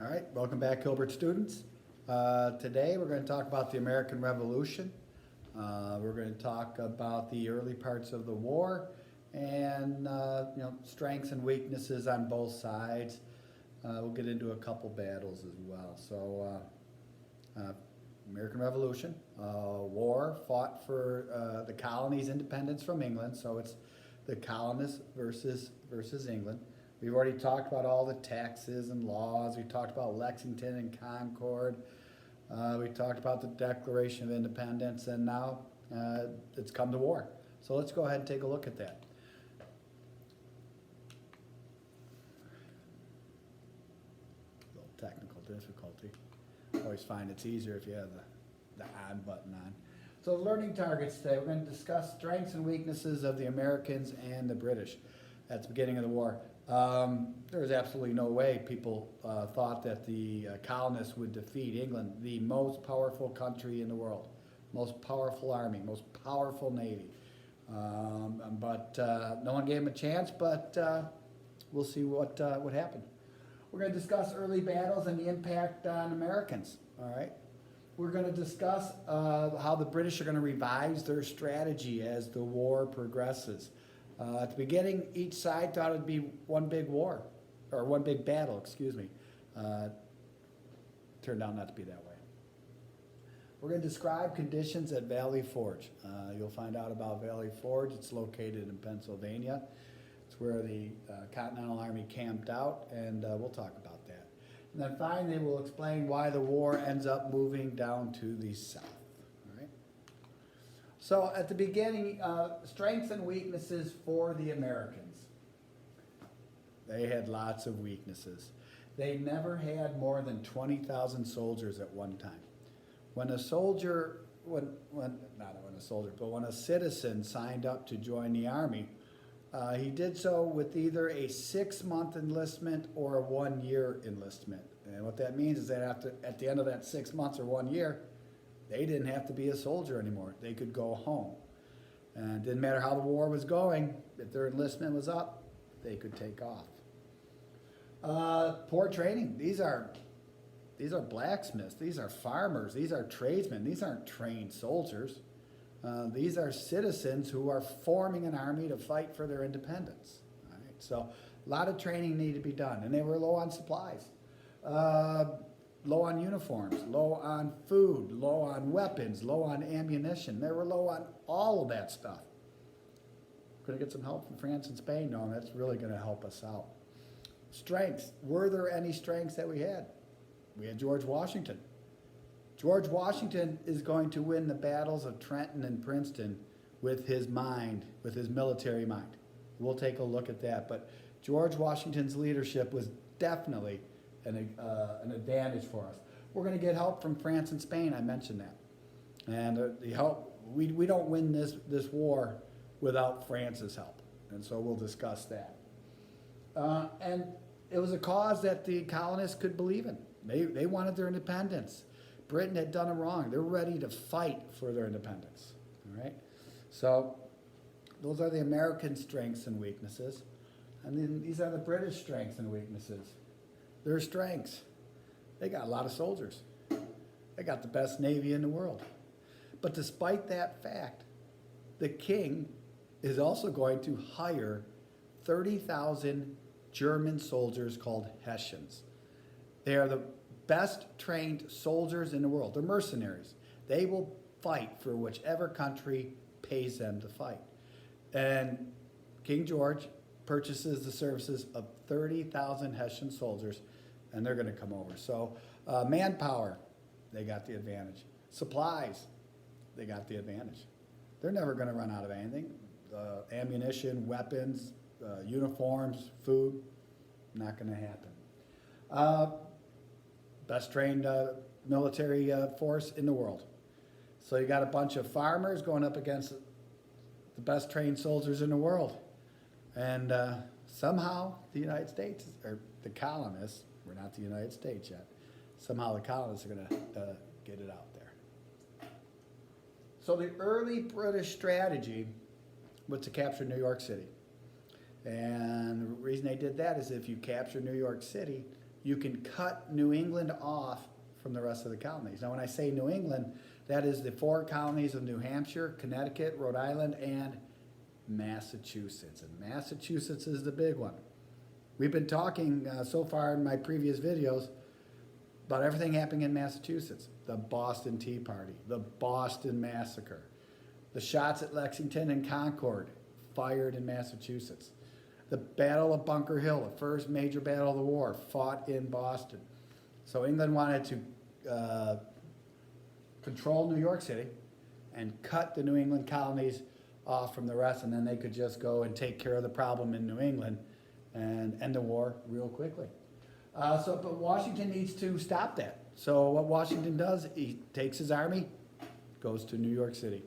All right, welcome back, Hilbert students. Today we're going to talk about the American Revolution. We're going to talk about the early parts of the war and strengths and weaknesses on both sides. We'll get into a couple battles as well. So, American Revolution, war fought for the colonies' independence from England. So it's the colonists versus England. We've already talked about all the taxes and laws. We talked about Lexington and Concord. We talked about the Declaration of Independence, and now it's come to war. So let's go ahead and take a look at that. A little technical difficulty. I always find it's easier if you have the on button on. So learning targets today, we're going to discuss strengths and weaknesses of the Americans and the British at the beginning of the war. There was absolutely no way people thought that the colonists would defeat England, the most powerful country in the world, most powerful army, most powerful navy. But no one gave them a chance, but we'll see what happened. We're going to discuss early battles and the impact on Americans, all right? We're going to discuss how the British are going to revise their strategy as the war progresses. At the beginning, each side thought it'd be one big war, or one big battle, excuse me. Turned out not to be that way. We're going to describe conditions at Valley Forge. You'll find out about Valley Forge. It's located in Pennsylvania. It's where the Continental Army camped out, and we'll talk about that. And then finally, we'll explain why the war ends up moving down to the south. So at the beginning, strengths and weaknesses for the Americans. They had lots of weaknesses. They never had more than 20,000 soldiers at one time. When a soldier, when a citizen signed up to join the army, he did so with either a 6-month enlistment or a 1-year enlistment. And what that means is that at the end of that 6 months or 1 year, they didn't have to be a soldier anymore. They could go home. And it didn't matter how the war was going. If their enlistment was up, they could take off. Poor training. These are blacksmiths. These are farmers. These are tradesmen. These aren't trained soldiers. These are citizens who are forming an army to fight for their independence. All right? So a lot of training needed to be done. And they were low on supplies. Low on uniforms, low on food, low on weapons, low on ammunition. They were low on all of that stuff. Going to get some help from France and Spain? No, that's really going to help us out. Strengths. Were there any strengths that we had? We had George Washington. George Washington is going to win the battles of Trenton and Princeton with his mind, with his military mind. We'll take a look at that. But George Washington's leadership was definitely an advantage for us. We're going to get help from France and Spain. I mentioned that, and the help we don't win this war without France's help, and so we'll discuss that. And it was a cause that the colonists could believe in. They wanted their independence. Britain had done them wrong. They're ready to fight for their independence. All right, so those are the American strengths and weaknesses, and then these are the British strengths and weaknesses. Their strengths. They got a lot of soldiers. They got the best navy in the world. But despite that fact, the king is also going to hire 30,000 German soldiers called Hessians. They are the best trained soldiers in the world. They're mercenaries. They will fight for whichever country pays them to fight. And King George purchases the services of 30,000 Hessian soldiers, and they're going to come over. So manpower, they got the advantage. Supplies, they got the advantage. They're never going to run out of anything. Ammunition, weapons, uniforms, food, not going to happen. Best trained military force in the world. So you got a bunch of farmers going up against the best trained soldiers in the world. And somehow the United States, or the colonists, we're not the United States yet, somehow the colonists are going to get it out there. So the early British strategy was to capture New York City. And the reason they did that is if you capture New York City, you can cut New England off from the rest of the colonies. Now, when I say New England, that is the 4 colonies of New Hampshire, Connecticut, Rhode Island, and Massachusetts. And Massachusetts is the big one. We've been talking so far in my previous videos about everything happening in Massachusetts. The Boston Tea Party, the Boston Massacre, the shots at Lexington and Concord, fired in Massachusetts. The Battle of Bunker Hill, the first major battle of the war, fought in Boston. So England wanted to control New York City and cut the New England colonies off from the rest, and then they could just go and take care of the problem in New England and end the war real quickly. But Washington needs to stop that. So what Washington does, he takes his army, goes to New York City.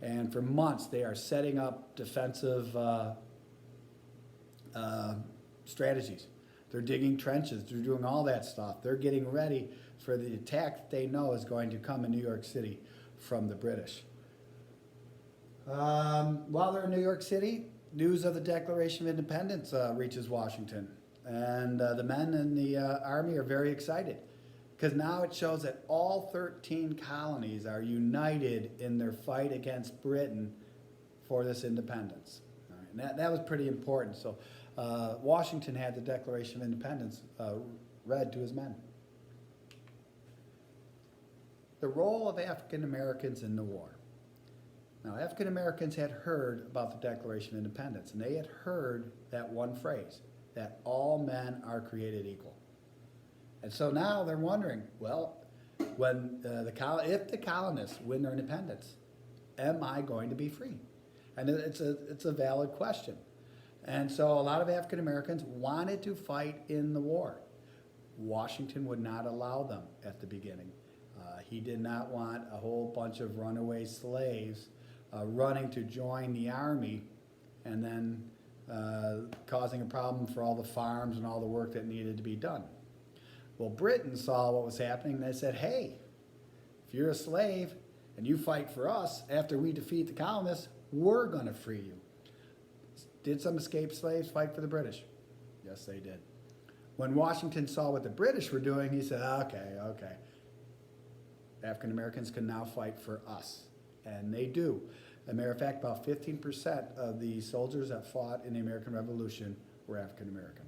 And for months, they are setting up defensive strategies. They're digging trenches. They're doing all that stuff. They're getting ready for the attack that they know is going to come in New York City from the British. While they're in New York City, news of the Declaration of Independence reaches Washington. And the men in the army are very excited because now it shows that all 13 colonies are united in their fight against Britain for this independence. All right, and that was pretty important. So Washington had the Declaration of Independence read to his men. The role of African Americans in the war. Now, African Americans had heard about the Declaration of Independence, and they had heard that one phrase, that all men are created equal. And so now they're wondering, well, when if the colonists win their independence, am I going to be free? And it's a valid question. And so a lot of African Americans wanted to fight in the war. Washington would not allow them at the beginning. He did not want a whole bunch of runaway slaves running to join the army and then causing a problem for all the farms and all the work that needed to be done. Well, Britain saw what was happening and they said, hey, if you're a slave and you fight for us after we defeat the colonists, we're going to free you. Did some escaped slaves fight for the British? Yes, they did. When Washington saw what the British were doing, he said, okay. African Americans can now fight for us. And they do. As a matter of fact, about 15% of the soldiers that fought in the American Revolution were African American.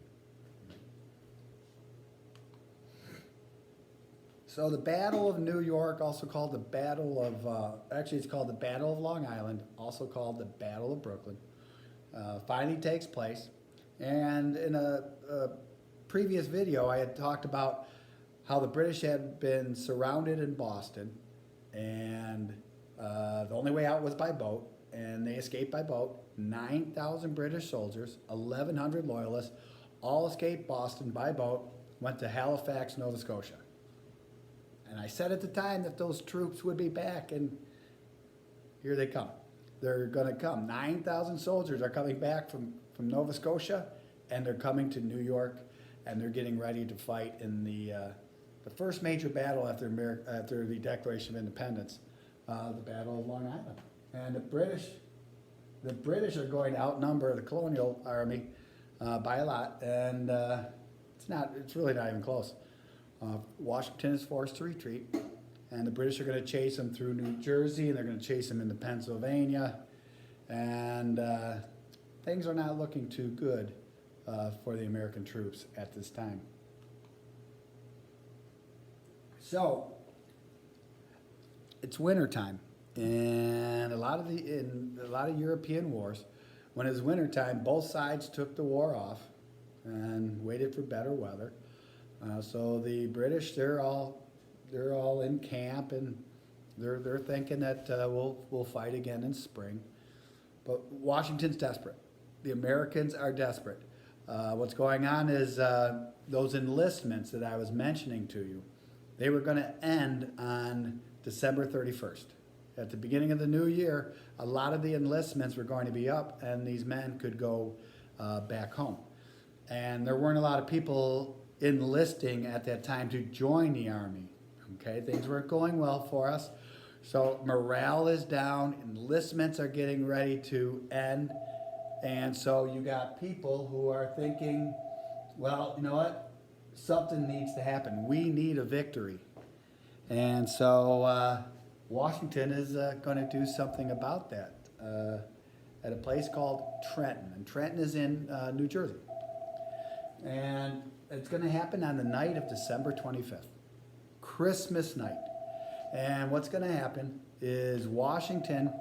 So the Battle of New York, also called the Battle of, it's called the Battle of Long Island, also called the Battle of Brooklyn, finally takes place. And in a previous video, I had talked about how the British had been surrounded in Boston, and the only way out was by boat, and they escaped by boat. 9,000 British soldiers, 1,100 loyalists, all escaped Boston by boat, went to Halifax, Nova Scotia. And I said at the time that those troops would be back, and here they come. They're going to come. 9,000 soldiers are coming back from Nova Scotia, and they're coming to New York, and they're getting ready to fight in the first major battle after the Declaration of Independence, the Battle of Long Island. And the British are going to outnumber the colonial army by a lot, and it's really not even close. Washington is forced to retreat, and the British are going to chase him through New Jersey, and they're going to chase him into Pennsylvania, and things are not looking too good for the American troops at this time. So, it's wintertime, and a lot of European wars, when it was wintertime, both sides took the war off and waited for better weather. So the British, they're all in camp, and they're thinking that we'll fight again in spring. But Washington's desperate. The Americans are desperate. What's going on is those enlistments that I was mentioning to you, they were going to end on December 31st. At the beginning of the new year, a lot of the enlistments were going to be up, and these men could go back home. And there weren't a lot of people enlisting at that time to join the army. Okay, things weren't going well for us. So morale is down, enlistments are getting ready to end, and so you got people who are thinking, well, you know what, something needs to happen. We need a victory. And so Washington is going to do something about that at a place called Trenton. And Trenton is in New Jersey. And it's going to happen on the night of December 25th, Christmas night. And what's going to happen is Washington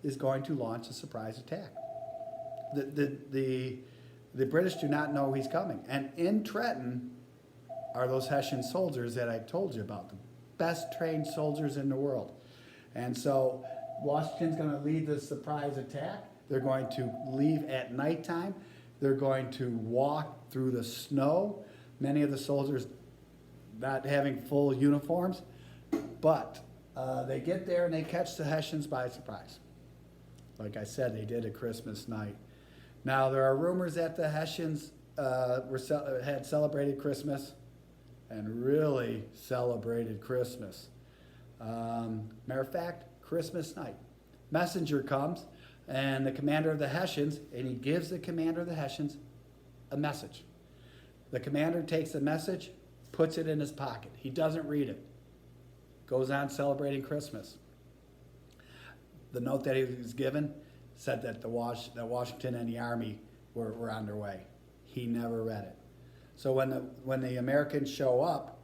is going to launch a surprise attack. The British do not know he's coming. And in Trenton are those Hessian soldiers that I told you about, the best trained soldiers in the world. And so Washington's going to lead this surprise attack. They're going to leave at nighttime. They're going to walk through the snow. Many of the soldiers not having full uniforms. But they get there and they catch the Hessians by surprise. Like I said, they did at Christmas night. Now, there are rumors that the Hessians had celebrated Christmas and really celebrated Christmas. Matter of fact, Christmas night. Messenger comes, and the commander of the Hessians, and he gives the commander of the Hessians a message. The commander takes the message, puts it in his pocket. He doesn't read it. Goes on celebrating Christmas. The note that he was given said that that Washington and the Army were on their way. He never read it. So when the Americans show up,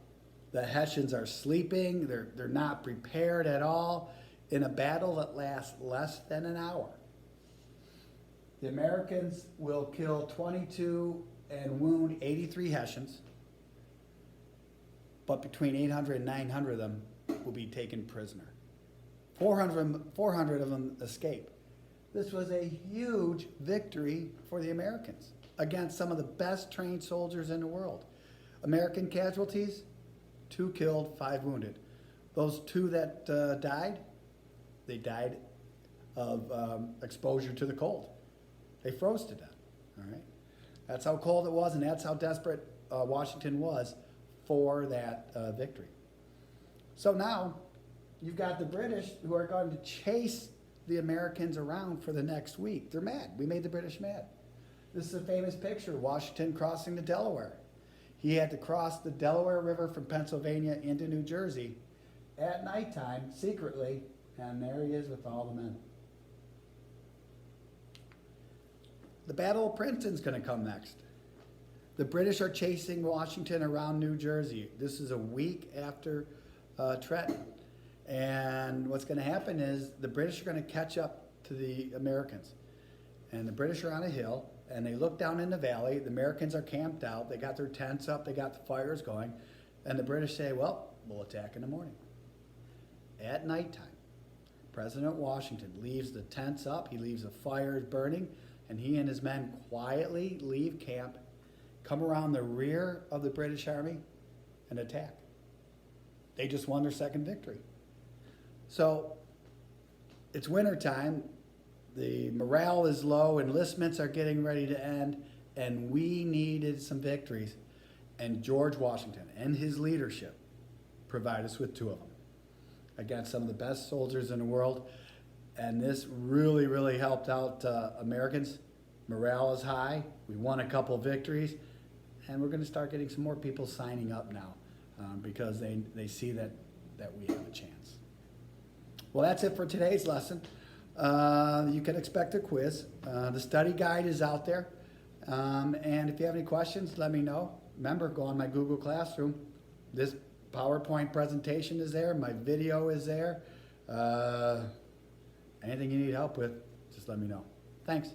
the Hessians are sleeping. They're not prepared at all in a battle that lasts less than an hour. The Americans will kill 22 and wound 83 Hessians, but between 800 and 900 of them will be taken prisoner. 400 of them escape. This was a huge victory for the Americans against some of the best trained soldiers in the world. American casualties, 2 killed, 5 wounded. Those 2 that died, they died of exposure to the cold. They froze to death, all right? That's how cold it was, and that's how desperate Washington was for that victory. So now, you've got the British who are going to chase the Americans around for the next week. They're mad. We made the British mad. This is a famous picture, Washington crossing the Delaware. He had to cross the Delaware River from Pennsylvania into New Jersey at nighttime, secretly, and there he is with all the men. The Battle of Princeton's going to come next. The British are chasing Washington around New Jersey. This is a week after Trenton. And what's going to happen is the British are going to catch up to the Americans. And the British are on a hill, and they look down in the valley. The Americans are camped out. They got their tents up. They got the fires going. And the British say, well, we'll attack in the morning. At nighttime, President Washington leaves the tents up. He leaves the fires burning. And he and his men quietly leave camp, come around the rear of the British Army, and attack. They just won their second victory. So it's wintertime, the morale is low, enlistments are getting ready to end, and we needed some victories. And George Washington and his leadership provide us with 2 of them against some of the best soldiers in the world. And this really, really helped out Americans. Morale is high. We won a couple victories, and we're going to start getting some more people signing up now because they see that we have a chance. Well, that's it for today's lesson. You can expect a quiz. The study guide is out there. And if you have any questions, let me know. Remember, go on my Google Classroom. This PowerPoint presentation is there. My video is there. Anything you need help with, just let me know. Thanks.